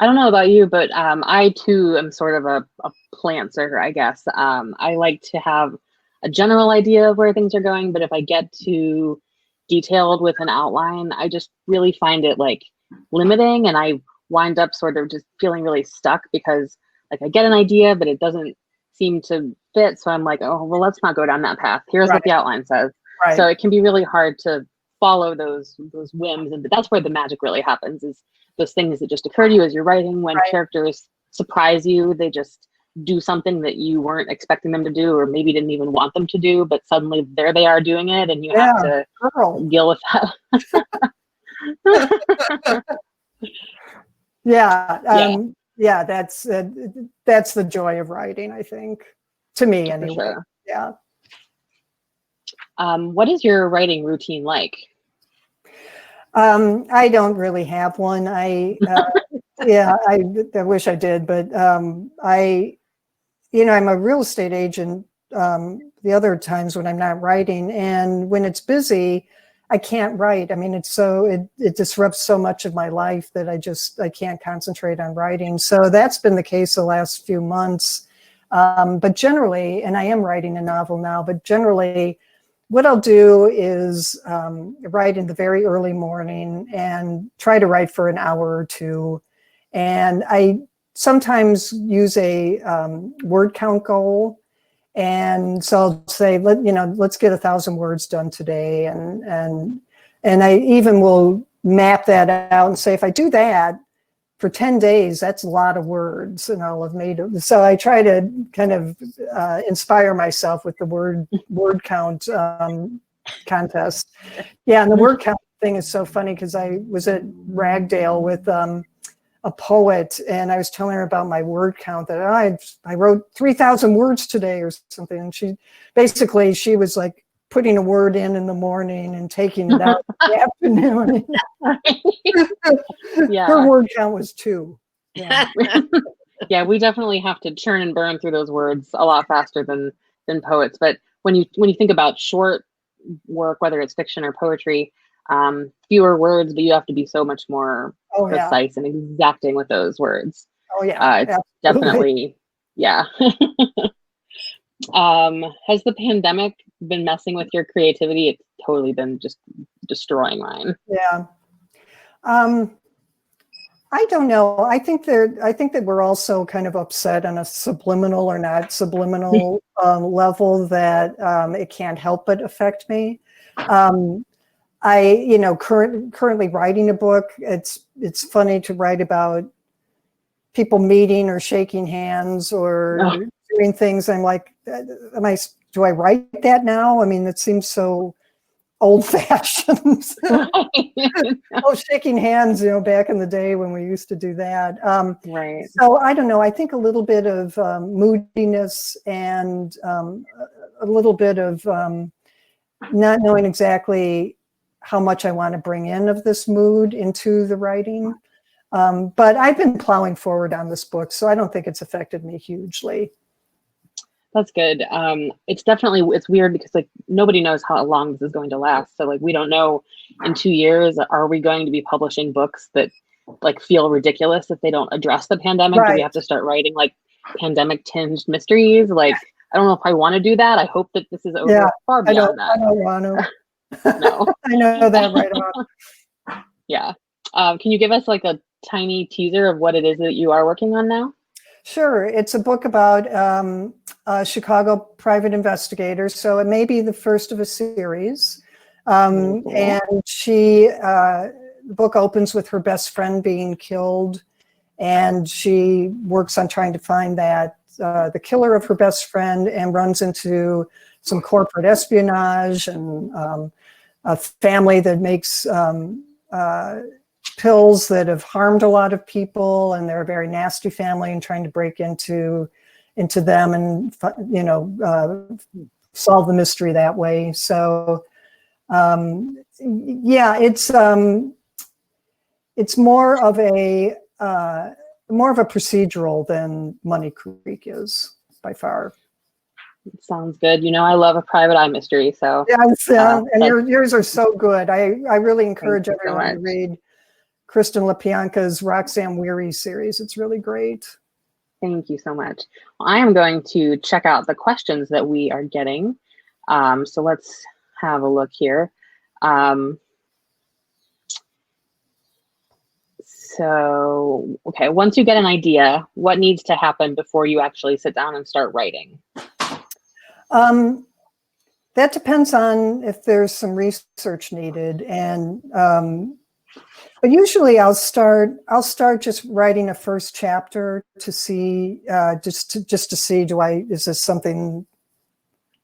Speaker 3: I don't know about you, but I too am sort of a plantser, I guess. I like to have a general idea of where things are going, but if I get too detailed with an outline, I just really find it like limiting, and I wind up sort of just feeling really stuck because like I get an idea, but it doesn't seem to fit. So I'm like, oh, well, let's not go down that path. Here's what the outline says.
Speaker 2: Right.
Speaker 3: So it can be really hard to follow those whims, and that's where the magic really happens, is those things that just occur to you as you're writing. When characters surprise you, they just do something that you weren't expecting them to do, or maybe didn't even want them to do, but suddenly there they are doing it, and you have to deal with that.
Speaker 2: That's the joy of writing, I think, to me anyway.
Speaker 3: Sure.
Speaker 2: Yeah.
Speaker 3: What is your writing routine like?
Speaker 2: I don't really have one. I wish I did, but I'm a real estate agent the other times when I'm not writing, and when it's busy, I can't write. I mean, it disrupts so much of my life that I can't concentrate on writing. So that's been the case the last few months. But generally, and I am writing a novel now, but generally what I'll do is write in the very early morning and try to write for an hour or two. And I sometimes use a word count goal. And so I'll say, let's get 1,000 words done today. And I even will map that out and say, if I do that for 10 days, that's a lot of words, and I'll have made it. So I try to kind of inspire myself with the word count contest. Yeah, and the word count thing is so funny because I was at Ragdale with a poet, and I was telling her about my word count, that I wrote 3,000 words today or something. And she was like putting a word in the morning and taking it out in the afternoon.
Speaker 3: Yeah.
Speaker 2: Her word count was 2. Yeah.
Speaker 3: Yeah, we definitely have to churn and burn through those words a lot faster than poets. But when you think about short work, whether it's fiction or poetry, fewer words, but you have to be so much more precise and exacting with those words.
Speaker 2: Oh yeah,
Speaker 3: it's definitely, yeah. Has the pandemic been messing with your creativity? It's totally been just destroying mine.
Speaker 2: Yeah. I don't know. I think that we're also kind of upset on a subliminal or not subliminal level that it can't help but affect me. Currently writing a book. It's funny to write about people meeting or shaking hands or doing things. I'm like, do I write that now? I mean, it seems so old-fashioned. Oh, shaking hands, back in the day when we used to do that.
Speaker 3: Right.
Speaker 2: So I don't know. I think a little bit of moodiness and a little bit of not knowing exactly how much I want to bring in of this mood into the writing. But I've been plowing forward on this book, so I don't think it's affected me hugely.
Speaker 3: That's good. It's weird because like nobody knows how long this is going to last. So like we don't know in 2 years, are we going to be publishing books that like feel ridiculous if they don't address the pandemic?
Speaker 2: Right.
Speaker 3: Do we have to start writing like pandemic tinged mysteries? Like, I don't know if I want to do that. I hope that this is over far beyond that.
Speaker 2: I don't want to.
Speaker 3: No.
Speaker 2: I know that right off.
Speaker 3: Yeah. Can you give us like a tiny teaser of what it is that you are working on now?
Speaker 2: Sure. It's a book about Chicago private investigators. So it may be the first of a series. And the book opens with her best friend being killed. And she works on trying to find the killer of her best friend, and runs into some corporate espionage and a family that makes pills that have harmed a lot of people, and they're a very nasty family, and trying to break into them and solve the mystery that way. So it's more of a procedural than Money Creek is by far.
Speaker 3: Sounds good. I love a private eye mystery. So
Speaker 2: and yours are so good. I really encourage everyone to read Kristen LaPianca's Roxanne Weary series. It's really great.
Speaker 3: Thank you so much. Well, I am going to check out the questions that we are getting. So let's have a look here. Okay, once you get an idea, what needs to happen before you actually sit down and start writing?
Speaker 2: That depends on if there's some research needed, and but usually I'll start just writing a first chapter to see just to see, is this something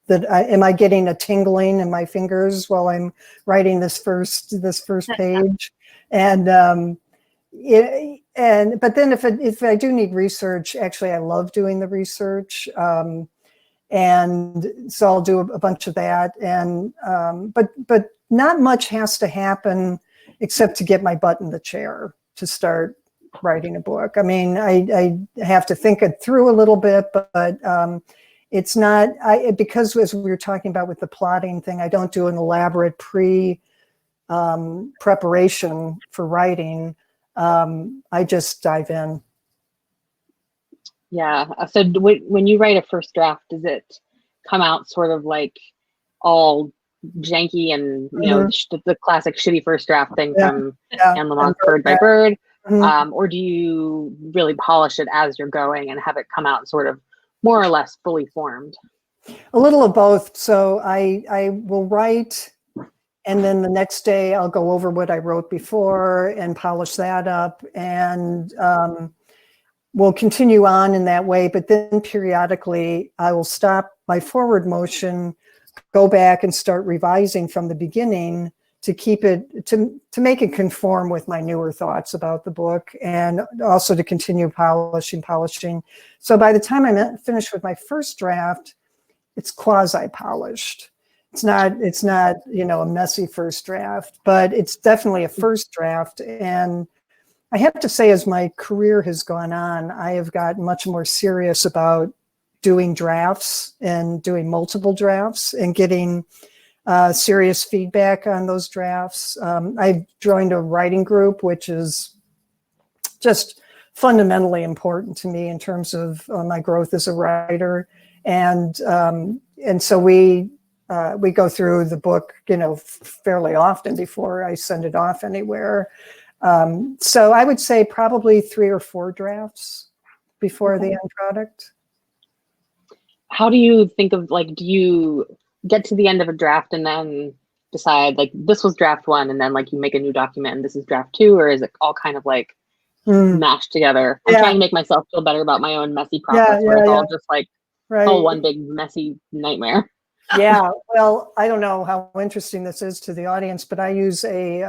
Speaker 2: that am I getting a tingling in my fingers while I'm writing this first page, and but then if I do need research, actually I love doing the research. And so I'll do a bunch of that, and but not much has to happen except to get my butt in the chair to start writing a book. I mean, I have to think it through a little bit, but it's not, because as we were talking about with the plotting thing, I don't do an elaborate preparation for writing. I just dive in.
Speaker 3: Yeah. So when you write a first draft, does it come out sort of like all janky and the classic shitty first draft thing from Anne Lamott, Bird by Bird, or do you really polish it as you're going and have it come out sort of more or less fully formed?
Speaker 2: A little of both. So I will write, and then the next day I'll go over what I wrote before and polish that up, and we'll continue on in that way. But then periodically I will stop my forward motion, go back and start revising from the beginning to keep it, to make it conform with my newer thoughts about the book, and also to continue polishing. So by the time I'm finished with my first draft, it's quasi-polished. It's not, a messy first draft, but it's definitely a first draft. And I have to say, as my career has gone on, I have gotten much more serious about doing drafts and doing multiple drafts and getting serious feedback on those drafts. I've joined a writing group, which is just fundamentally important to me in terms of my growth as a writer. And so we go through the book, fairly often before I send it off anywhere. So I would say probably 3 or 4 drafts before the end product.
Speaker 3: How do you think of, like, do you get to the end of a draft and then decide, like, this was draft 1, and then, like, you make a new document and this is draft 2, or is it all kind of, like, mashed together? I'm trying to make myself feel better about my own messy process where it's all just, like, all one big messy nightmare.
Speaker 2: Yeah, well, I don't know how interesting this is to the audience, but I use a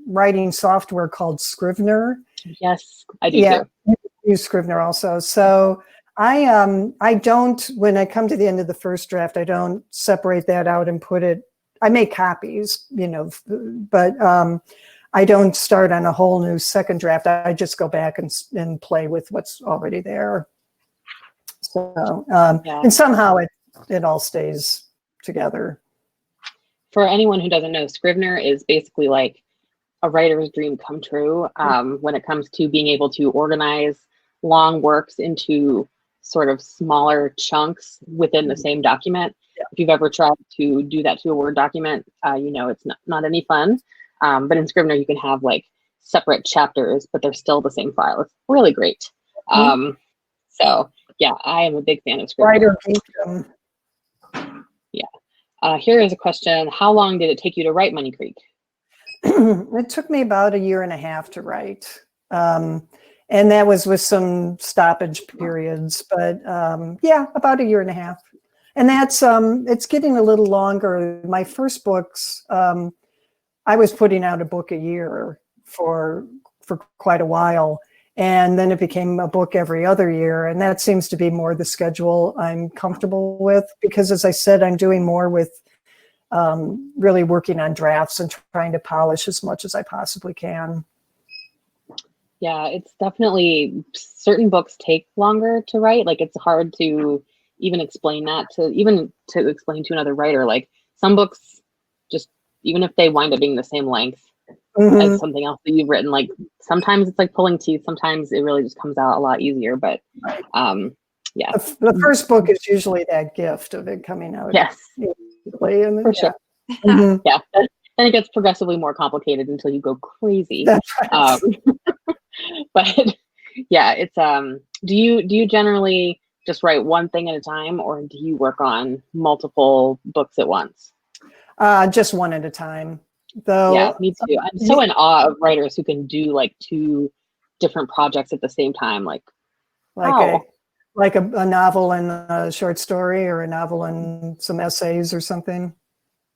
Speaker 2: writing software called Scrivener.
Speaker 3: Yes, I do too.
Speaker 2: I use Scrivener also. So I don't, when I come to the end of the first draft, I don't separate that out and put it, I make copies, you know, but I don't start on a whole new second draft. I just go back and play with what's already there. So, and somehow it all stays together.
Speaker 3: For anyone who doesn't know, Scrivener is basically like a writer's dream come true when it comes to being able to organize long works into sort of smaller chunks within the same document. If you've ever tried to do that to a Word document, you know it's not any fun. But in Scrivener, you can have like separate chapters, but they're still the same file. It's really great. So yeah, I am a big fan of Scrivener. Here is a question. How long did it take you to write Money Creek?
Speaker 2: It took me about 1.5 years to write. And that was with some stoppage periods, but yeah, about 1.5 years. And that's, it's getting a little longer. My first books, I was putting out a book a year for quite a while. And then it became a book every other year. And that seems to be more the schedule I'm comfortable with, because as I said, I'm doing more with really working on drafts and trying to polish as much as I possibly can.
Speaker 3: Yeah, it's definitely, certain books take longer to write. Like it's hard to even explain that to explain to another writer. Like some books, just even if they wind up being the same length as something else that you've written, like sometimes it's like pulling teeth, sometimes it really just comes out a lot easier. But yeah,
Speaker 2: the first book is usually that gift of it coming out.
Speaker 3: Yes, for sure. Yeah, then it gets progressively more complicated until you go crazy.
Speaker 2: That's right.
Speaker 3: But yeah, it's do you generally just write one thing at a time, or do you work on multiple books at once?
Speaker 2: Just one at a time. Though,
Speaker 3: yeah, me too. I'm so in awe of writers who can do like 2 different projects at the same time. Like
Speaker 2: a novel and a short story, or a novel and some essays or something.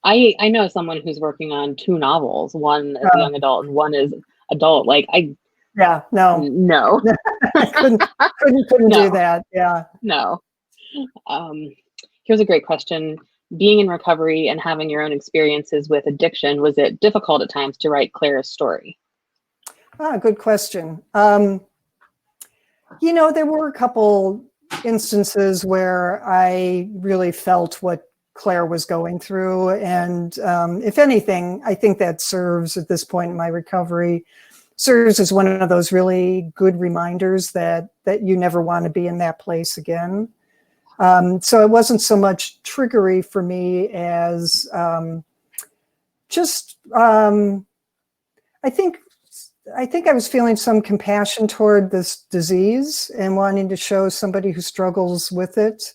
Speaker 3: I know someone who's working on 2 novels, one as a young adult and one as adult. Like no.
Speaker 2: I couldn't do that. Yeah.
Speaker 3: No. Here's a great question. Being in recovery and having your own experiences with addiction, was it difficult at times to write Claire's story?
Speaker 2: Good question. You know, there were a couple instances where I really felt what Claire was going through. And if anything, I think that serves at this point in my recovery, serves as one of those really good reminders that you never want to be in that place again. So it wasn't so much triggery for me as I think I was feeling some compassion toward this disease and wanting to show somebody who struggles with it,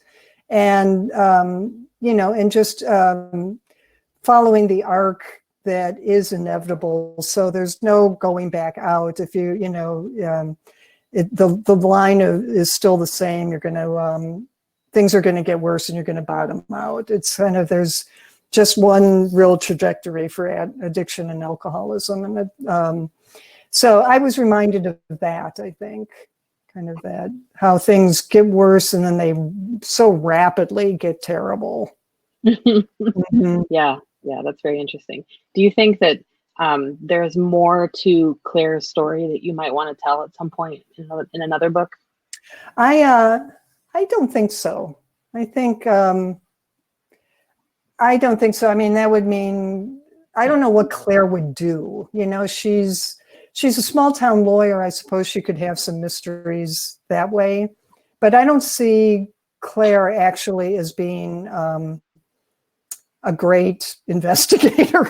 Speaker 2: and you know, and just following the arc that is inevitable. So there's no going back out. If you know, the line is still the same. You're going to things are going to get worse, and you're going to bottom out. It's kind of, there's just one real trajectory for addiction and alcoholism. And so I was reminded of that, I think, kind of that, how things get worse and then they so rapidly get terrible.
Speaker 3: Yeah, that's very interesting. Do you think that there's more to Claire's story that you might want to tell at some point in another book?
Speaker 2: I don't think so. I don't think so. I mean, that would mean, I don't know what Claire would do. You know, she's a small town lawyer. I suppose she could have some mysteries that way, but I don't see Claire actually as being a great investigator.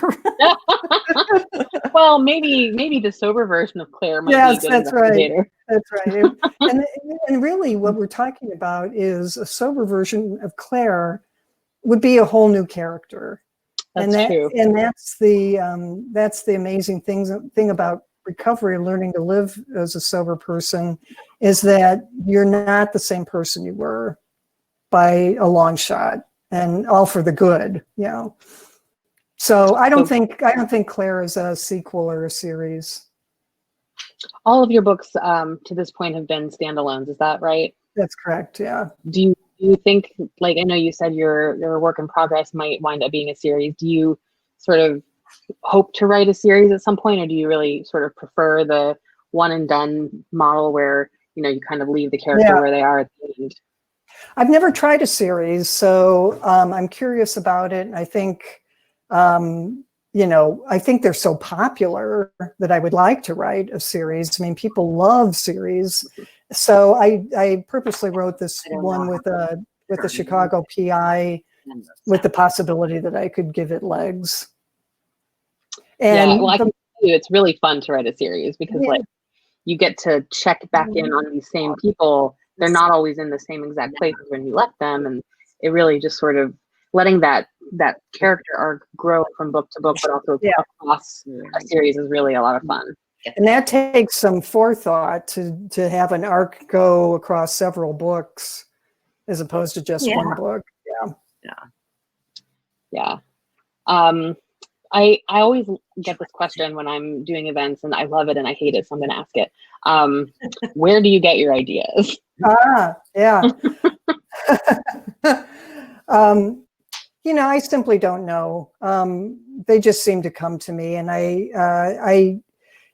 Speaker 3: Well, maybe the sober version of Claire might be a
Speaker 2: Yes,
Speaker 3: good
Speaker 2: that's right.
Speaker 3: investigator.
Speaker 2: That's right. And really what we're talking about is a sober version of Claire would be a whole new character.
Speaker 3: That's true.
Speaker 2: And that's the amazing thing about recovery, learning to live as a sober person, is that you're not the same person you were by a long shot, and all for the good, you know. So I don't think Claire is a sequel or a series.
Speaker 3: All of your books to this point have been standalones. Is that right?
Speaker 2: That's correct. Yeah.
Speaker 3: Do you think, like, I know you said your work in progress might wind up being a series. Do you sort of hope to write a series at some point, or do you really sort of prefer the one and done model where, you know, you kind of leave the character where they are at the end?
Speaker 2: I've never tried a series, so I'm curious about it. And I think, you know, I think they're so popular that I would like to write a series. I mean, people love series. So I purposely wrote this one with the Chicago PI with the possibility that I could give it legs. And
Speaker 3: yeah, well, I can tell you, it's really fun to write a series because like you get to check back in on these same people. They're not always in the same exact places when you left them, and it really just sort of letting that character arc grow from book to book, but also across a series is really a lot of fun.
Speaker 2: And that takes some forethought to have an arc go across several books as opposed to just one book.
Speaker 3: Yeah. I always get this question when I'm doing events, and I love it and I hate it, so I'm going to ask it. Where do you get your ideas?
Speaker 2: Yeah. You know, I simply don't know. They just seem to come to me, and I,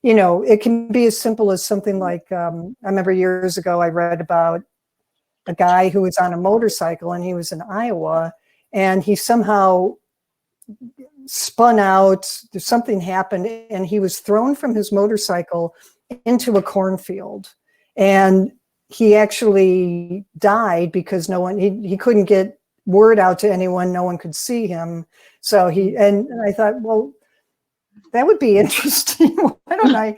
Speaker 2: you know, it can be as simple as something like, I remember years ago, I read about a guy who was on a motorcycle, and he was in Iowa, and he somehow spun out, something happened, and he was thrown from his motorcycle into a cornfield. And he actually died because he couldn't get word out to anyone, no one could see him. So and I thought, well, that would be interesting. Why don't I?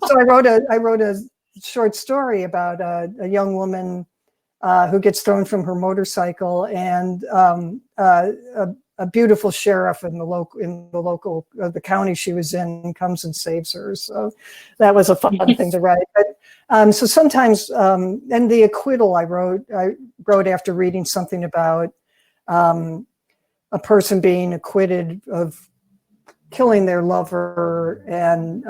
Speaker 2: So I wrote a short story about a young woman who gets thrown from her motorcycle, and a beautiful sheriff in the county she was in comes and saves her. So that was a fun thing to write. But so sometimes, and the acquittal I wrote after reading something about a person being acquitted of killing their lover, and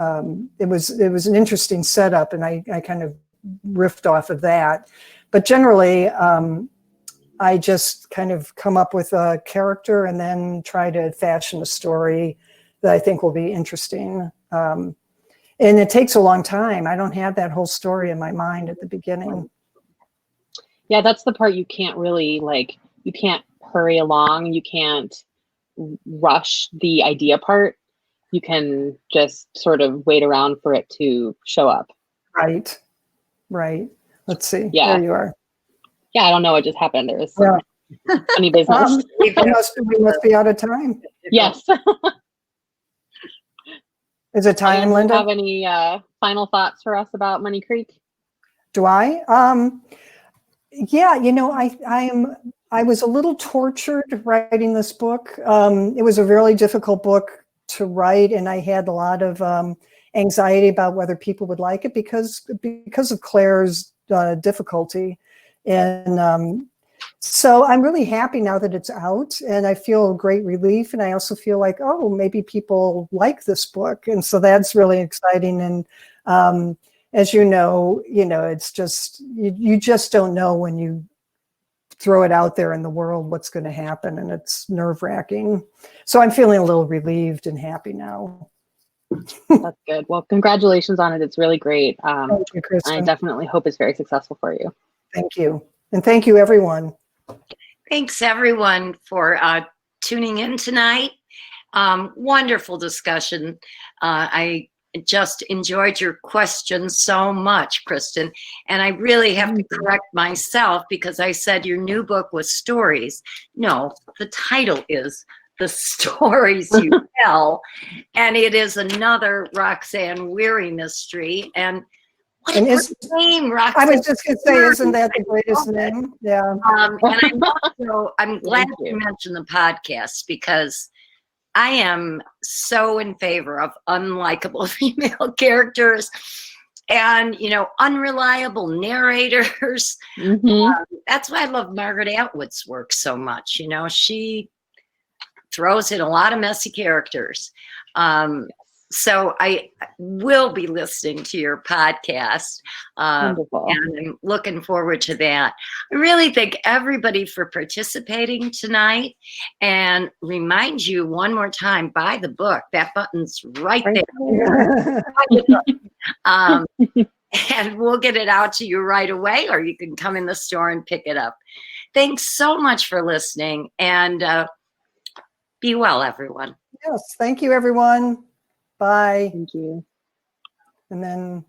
Speaker 2: it was an interesting setup, and I kind of riffed off of that. But generally, I just kind of come up with a character and then try to fashion a story that I think will be interesting. And it takes a long time. I don't have that whole story in my mind at the beginning.
Speaker 3: Yeah, that's the part you can't really, like, you can't hurry along. You can't rush the idea part. You can just sort of wait around for it to show up. Right.
Speaker 2: Let's see.
Speaker 3: Yeah.
Speaker 2: There you are.
Speaker 3: Yeah, I don't know what just happened. There was some funny business.
Speaker 2: We must be out of time.
Speaker 3: Yes.
Speaker 2: Is it time,
Speaker 3: Do
Speaker 2: Linda?
Speaker 3: you have any final thoughts for us about Money Creek?
Speaker 2: Do I? Yeah, you know, I was a little tortured writing this book. It was a really difficult book to write, and I had a lot of anxiety about whether people would like it because of Claire's difficulty. And so I'm really happy now that it's out, and I feel great relief. And I also feel like, oh, maybe people like this book. And so that's really exciting. And as you know, it's just, you just don't know when you throw it out there in the world what's going to happen, and it's nerve-wracking. So I'm feeling a little relieved and happy now.
Speaker 3: That's good. Well, congratulations on it. It's really great.
Speaker 2: Thank you, Kristen.
Speaker 3: I definitely hope it's very successful for you.
Speaker 2: Thank you. And thank you, everyone.
Speaker 1: Thanks, everyone, for tuning in tonight. Wonderful discussion. I just enjoyed your questions so much, Kristen. And I really have to correct myself because I said your new book was stories. No, the title is the stories you tell. And it is another Roxanne Weary mystery. And what
Speaker 2: And
Speaker 1: a great name, Roxanne.
Speaker 2: I was just going to say, isn't that the greatest name? Yeah.
Speaker 1: And I'm glad
Speaker 3: Thank you.
Speaker 1: you mentioned the podcast, because I am so in favor of unlikable female characters and, you know, unreliable narrators. That's why I love Margaret Atwood's work so much. You know, she throws in a lot of messy characters. So I will be listening to your podcast.
Speaker 3: Wonderful.
Speaker 1: And I'm looking forward to that. I really thank everybody for participating tonight, and remind you one more time, buy the book. That button's right there. And we'll get it out to you right away, or you can come in the store and pick it up. Thanks so much for listening, and be well, everyone.
Speaker 2: Yes, thank you, everyone. Bye.
Speaker 3: Thank you.
Speaker 2: And then